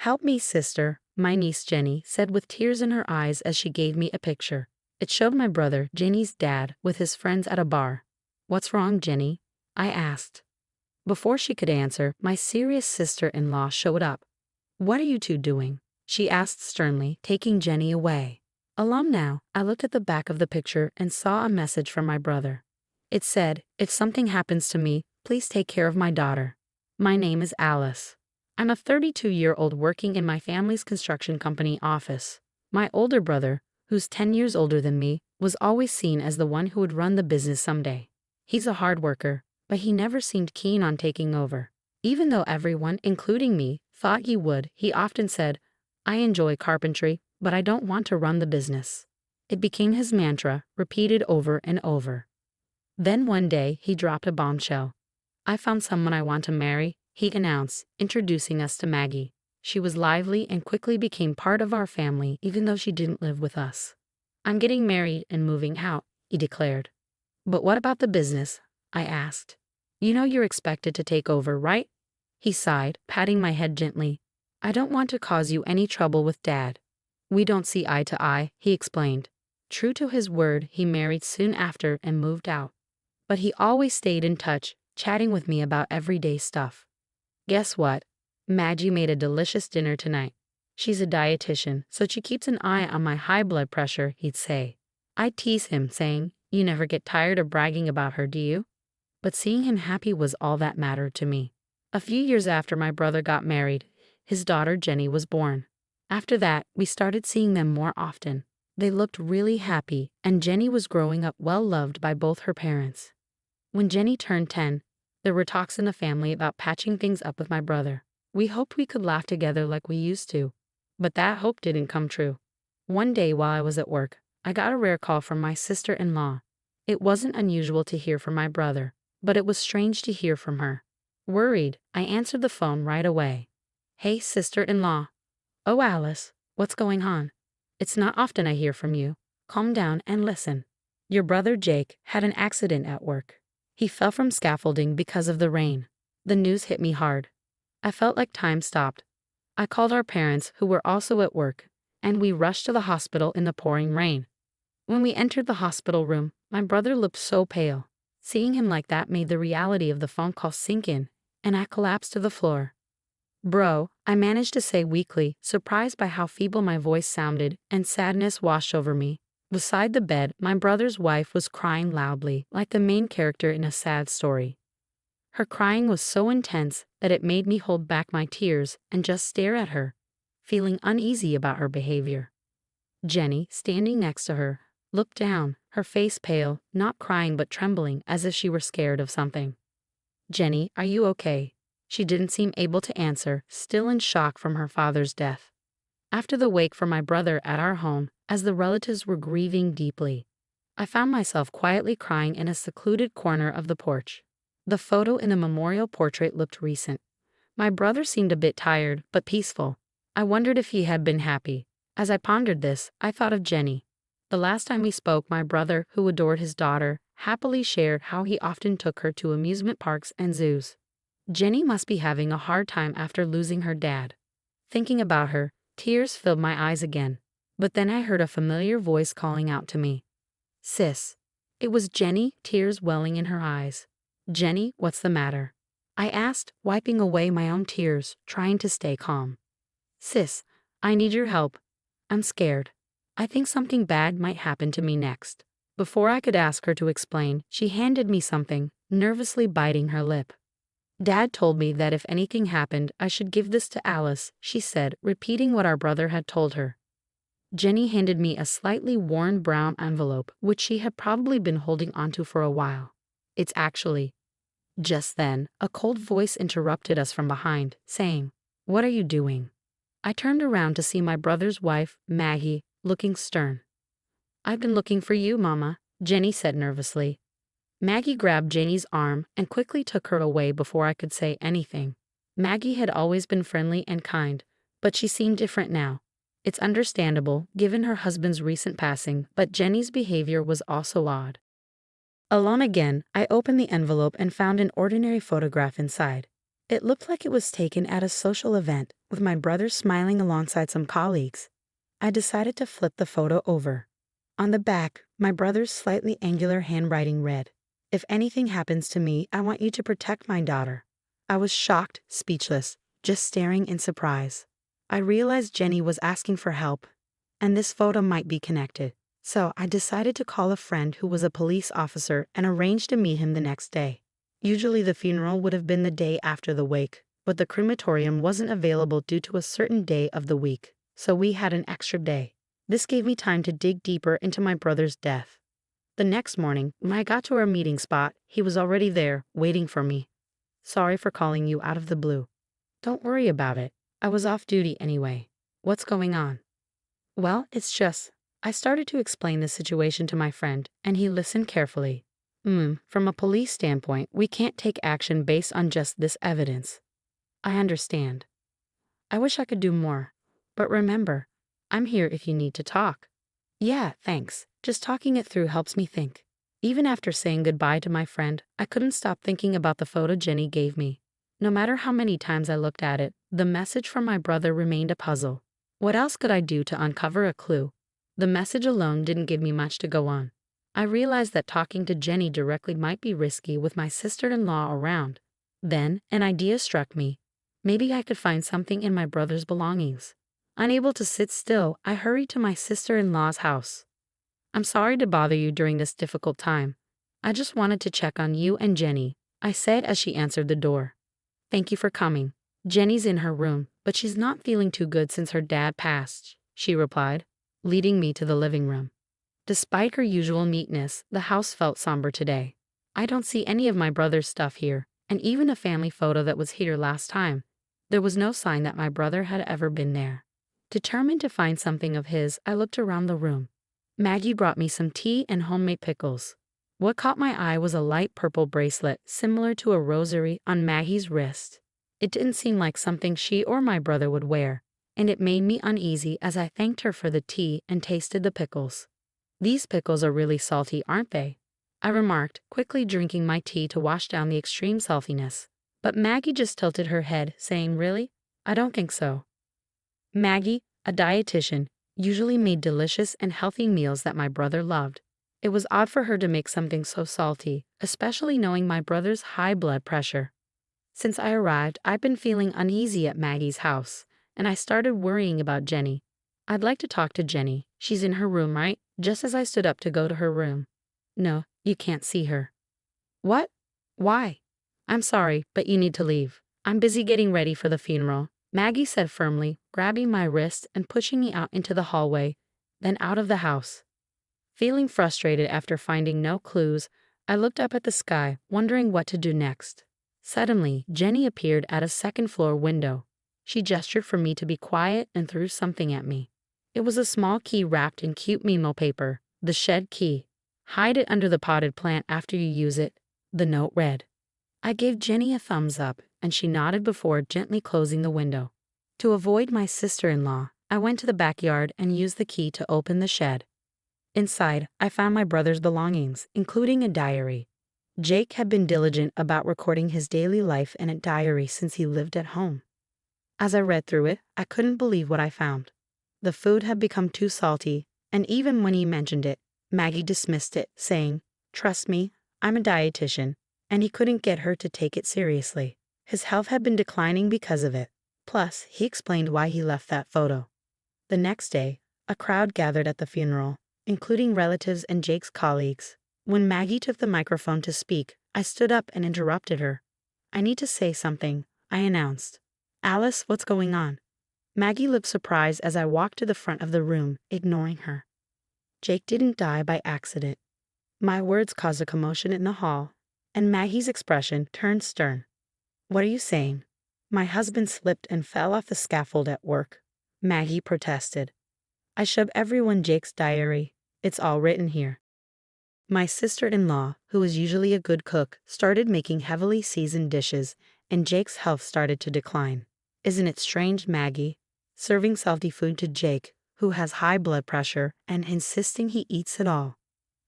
"Help me, sister," my niece Jenny said with tears in her eyes as she gave me a picture. It showed my brother, Jenny's dad, with his friends at a bar. "What's wrong, Jenny?" I asked. Before she could answer, my serious sister-in-law showed up. "What are you two doing?" she asked sternly, taking Jenny away. Alone now, I looked at the back of the picture and saw a message from my brother. It said, "If something happens to me, please take care of my daughter. My name is Alice. I'm a 32-year-old working in my family's construction company office. My older brother, who's 10 years older than me, was always seen as the one who would run the business someday. He's a hard worker, but he never seemed keen on taking over. Even though everyone, including me, thought he would, he often said, 'I enjoy carpentry, but I don't want to run the business.' It became his mantra, repeated over and over. Then one day, he dropped a bombshell. 'I found someone I want to marry,' he announced, introducing us to Maggie. She was lively and quickly became part of our family even though she didn't live with us. 'I'm getting married and moving out,' he declared. 'But what about the business?' I asked. 'You know you're expected to take over, right?' He sighed, patting my head gently. 'I don't want to cause you any trouble with Dad. We don't see eye to eye,' he explained. True to his word, he married soon after and moved out. But he always stayed in touch, chatting with me about everyday stuff. Guess what? Maggie made a delicious dinner tonight. She's a dietitian, so she keeps an eye on my high blood pressure, he'd say. I'd tease him, saying, 'You never get tired of bragging about her, do you?' But seeing him happy was all that mattered to me. A few years after my brother got married, his daughter Jenny was born. After that, we started seeing them more often. They looked really happy, and Jenny was growing up well-loved by both her parents. When Jenny turned 10, there were talks in the family about patching things up with my brother. We hoped we could laugh together like we used to, but that hope didn't come true. One day while I was at work, I got a rare call from my sister-in-law. It wasn't unusual to hear from my brother, but it was strange to hear from her. Worried, I answered the phone right away. "Hey, sister-in-law." "Oh, Alice, what's going on? It's not often I hear from you. Calm down and listen. Your brother Jake had an accident at work. He fell from scaffolding because of the rain." The news hit me hard. I felt like time stopped. I called our parents, who were also at work, and we rushed to the hospital in the pouring rain. When we entered the hospital room, my brother looked so pale. Seeing him like that made the reality of the phone call sink in, and I collapsed to the floor. "Bro," I managed to say weakly, surprised by how feeble my voice sounded, and sadness washed over me. Beside the bed, my brother's wife was crying loudly, like the main character in a sad story. Her crying was so intense that it made me hold back my tears and just stare at her, feeling uneasy about her behavior. Jenny, standing next to her, looked down, her face pale, not crying but trembling as if she were scared of something. "Jenny, are you okay?" She didn't seem able to answer, still in shock from her father's death. After the wake for my brother at our home, as the relatives were grieving deeply, I found myself quietly crying in a secluded corner of the porch. The photo in the memorial portrait looked recent. My brother seemed a bit tired, but peaceful. I wondered if he had been happy. As I pondered this, I thought of Jenny. The last time we spoke, my brother, who adored his daughter, happily shared how he often took her to amusement parks and zoos. Jenny must be having a hard time after losing her dad. Thinking about her, tears filled my eyes again. But then I heard a familiar voice calling out to me. "Sis." It was Jenny, tears welling in her eyes. "Jenny, what's the matter?" I asked, wiping away my own tears, trying to stay calm. "Sis, I need your help. I'm scared. I think something bad might happen to me next." Before I could ask her to explain, she handed me something, nervously biting her lip. "Dad told me that if anything happened, I should give this to Alice," she said, repeating what our brother had told her. Jenny handed me a slightly worn brown envelope, which she had probably been holding onto for a while. "It's actually..." Just then, a cold voice interrupted us from behind, saying, "What are you doing?" I turned around to see my brother's wife, Maggie, looking stern. "I've been looking for you, Mama," Jenny said nervously. Maggie grabbed Jenny's arm and quickly took her away before I could say anything. Maggie had always been friendly and kind, but she seemed different now. It's understandable, given her husband's recent passing, but Jenny's behavior was also odd. Alone again, I opened the envelope and found an ordinary photograph inside. It looked like it was taken at a social event, with my brother smiling alongside some colleagues. I decided to flip the photo over. On the back, my brother's slightly angular handwriting read, "If anything happens to me, I want you to protect my daughter." I was shocked, speechless, just staring in surprise. I realized Jenny was asking for help, and this photo might be connected. So I decided to call a friend who was a police officer and arrange to meet him the next day. Usually the funeral would have been the day after the wake, but the crematorium wasn't available due to a certain day of the week, so we had an extra day. This gave me time to dig deeper into my brother's death. The next morning, when I got to our meeting spot, he was already there, waiting for me. "Sorry for calling you out of the blue." "Don't worry about it. I was off duty anyway. What's going on?" "Well, it's just..." I started to explain the situation to my friend, and he listened carefully. From a police standpoint, we can't take action based on just this evidence." "I understand. I wish I could do more. But remember, I'm here if you need to talk." "Yeah, thanks. Just talking it through helps me think." Even after saying goodbye to my friend, I couldn't stop thinking about the photo Jenny gave me. No matter how many times I looked at it, the message from my brother remained a puzzle. What else could I do to uncover a clue? The message alone didn't give me much to go on. I realized that talking to Jenny directly might be risky with my sister-in-law around. Then, an idea struck me. Maybe I could find something in my brother's belongings. Unable to sit still, I hurried to my sister-in-law's house. "I'm sorry to bother you during this difficult time. I just wanted to check on you and Jenny," I said as she answered the door. "Thank you for coming. Jenny's in her room, but she's not feeling too good since her dad passed," she replied, leading me to the living room. Despite her usual neatness, the house felt somber today. I don't see any of my brother's stuff here, and even a family photo that was here last time. There was no sign that my brother had ever been there. Determined to find something of his, I looked around the room. Maggie brought me some tea and homemade pickles. What caught my eye was a light purple bracelet similar to a rosary on Maggie's wrist. It didn't seem like something she or my brother would wear, and it made me uneasy as I thanked her for the tea and tasted the pickles. "These pickles are really salty, aren't they?" I remarked, quickly drinking my tea to wash down the extreme saltiness. But Maggie just tilted her head, saying, "Really? I don't think so." Maggie, a dietitian, usually made delicious and healthy meals that my brother loved. It was odd for her to make something so salty, especially knowing my brother's high blood pressure. Since I arrived, I've been feeling uneasy at Maggie's house, and I started worrying about Jenny. "I'd like to talk to Jenny. She's in her room, right?" Just as I stood up to go to her room. "No, you can't see her." "What? Why?" "I'm sorry, but you need to leave. I'm busy getting ready for the funeral," Maggie said firmly, grabbing my wrist and pushing me out into the hallway, then out of the house. Feeling frustrated after finding no clues, I looked up at the sky, wondering what to do next. Suddenly, Jenny appeared at a second-floor window. She gestured for me to be quiet and threw something at me. It was a small key wrapped in cute memo paper, the shed key. "Hide it under the potted plant after you use it," the note read. I gave Jenny a thumbs up, and she nodded before gently closing the window. To avoid my sister-in-law, I went to the backyard and used the key to open the shed. Inside, I found my brother's belongings, including a diary. Jake had been diligent about recording his daily life in a diary since he lived at home. As I read through it, I couldn't believe what I found. The food had become too salty, and even when he mentioned it, Maggie dismissed it, saying, "Trust me, I'm a dietitian," and he couldn't get her to take it seriously. His health had been declining because of it. Plus, he explained why he left that photo. The next day, a crowd gathered at the funeral, including relatives and Jake's colleagues. When Maggie took the microphone to speak, I stood up and interrupted her. "I need to say something," I announced. "Alice, what's going on?" Maggie looked surprised as I walked to the front of the room, ignoring her. "Jake didn't die by accident." My words caused a commotion in the hall, and Maggie's expression turned stern. "What are you saying?" "My husband slipped and fell off the scaffold at work," Maggie protested. "I showed everyone Jake's diary. It's all written here." My sister-in-law, who is usually a good cook, started making heavily seasoned dishes, and Jake's health started to decline. "Isn't it strange, Maggie? Serving salty food to Jake, who has high blood pressure, and insisting he eats it all."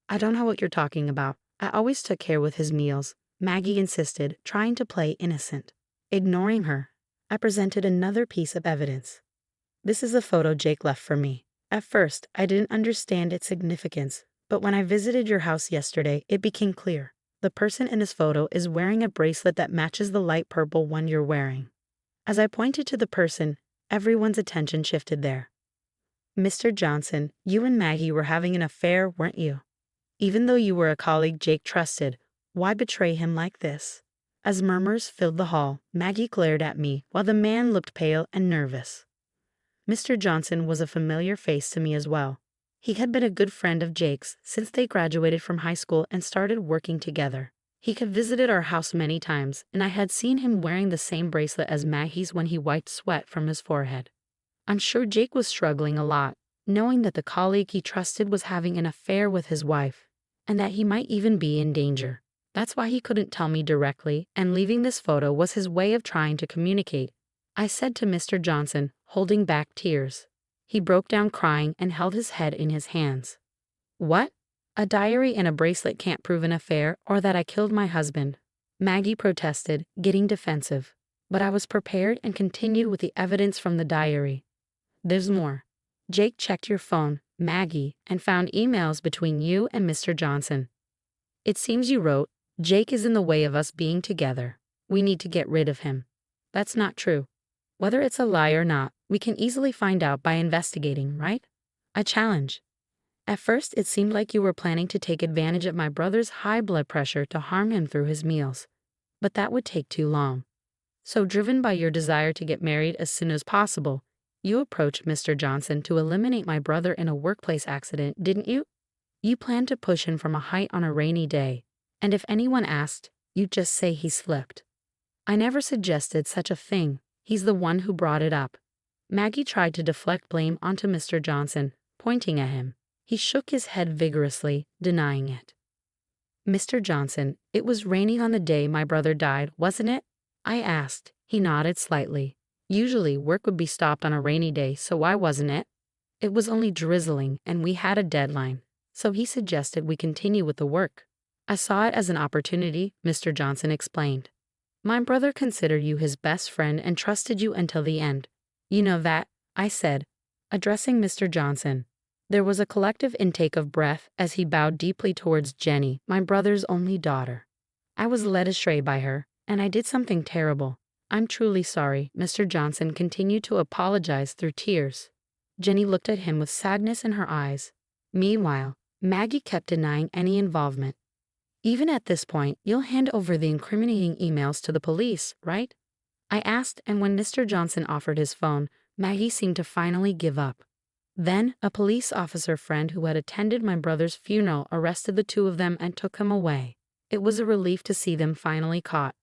"I don't know what you're talking about. I always took care with his meals," Maggie insisted, trying to play innocent. Ignoring her, I presented another piece of evidence. This is a photo Jake left for me. At first, I didn't understand its significance, but when I visited your house yesterday, it became clear. The person in this photo is wearing a bracelet that matches the light purple one you're wearing. As I pointed to the person, everyone's attention shifted there. Mr. Johnson, you and Maggie were having an affair, weren't you? Even though you were a colleague Jake trusted, why betray him like this? As murmurs filled the hall, Maggie glared at me while the man looked pale and nervous. Mr. Johnson was a familiar face to me as well. He had been a good friend of Jake's since they graduated from high school and started working together. He had visited our house many times, and I had seen him wearing the same bracelet as Maggie's when he wiped sweat from his forehead. I'm sure Jake was struggling a lot, knowing that the colleague he trusted was having an affair with his wife, and that he might even be in danger. That's why he couldn't tell me directly, and leaving this photo was his way of trying to communicate. I said to Mr. Johnson, holding back tears. He broke down crying and held his head in his hands. What? A diary and a bracelet can't prove an affair or that I killed my husband. Maggie protested, getting defensive. But I was prepared and continued with the evidence from the diary. There's more. Jake checked your phone, Maggie, and found emails between you and Mr. Johnson. It seems you wrote, Jake is in the way of us being together. We need to get rid of him. That's not true. Whether it's a lie or not, we can easily find out by investigating, right? I challenge. At first, it seemed like you were planning to take advantage of my brother's high blood pressure to harm him through his meals. But that would take too long. So driven by your desire to get married as soon as possible, you approached Mr. Johnson to eliminate my brother in a workplace accident, didn't you? You planned to push him from a height on a rainy day, and if anyone asked, you'd just say he slipped. I never suggested such a thing. He's the one who brought it up. Maggie tried to deflect blame onto Mr. Johnson, pointing at him. He shook his head vigorously, denying it. Mr. Johnson, it was raining on the day my brother died, wasn't it? I asked. He nodded slightly. Usually work would be stopped on a rainy day, so why wasn't it? It was only drizzling and we had a deadline, so he suggested we continue with the work. I saw it as an opportunity, Mr. Johnson explained. My brother considered you his best friend and trusted you until the end. You know that, I said, addressing Mr. Johnson. There was a collective intake of breath as he bowed deeply towards Jenny, my brother's only daughter. I was led astray by her, and I did something terrible. I'm truly sorry, Mr. Johnson continued to apologize through tears. Jenny looked at him with sadness in her eyes. Meanwhile, Maggie kept denying any involvement. Even at this point, you'll hand over the incriminating emails to the police, right? I asked, and when Mr. Johnson offered his phone, Maggie seemed to finally give up. Then, a police officer friend who had attended my brother's funeral arrested the two of them and took them away. It was a relief to see them finally caught.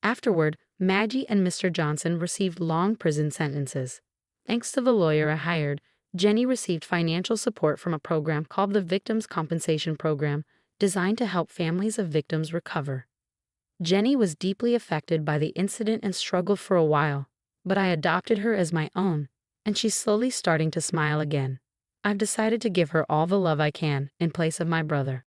Afterward, Maggie and Mr. Johnson received long prison sentences. Thanks to the lawyer I hired, Jenny received financial support from a program called the Victims' Compensation Program, designed to help families of victims recover. Jenny was deeply affected by the incident and struggled for a while, but I adopted her as my own, and she's slowly starting to smile again. I've decided to give her all the love I can in place of my brother.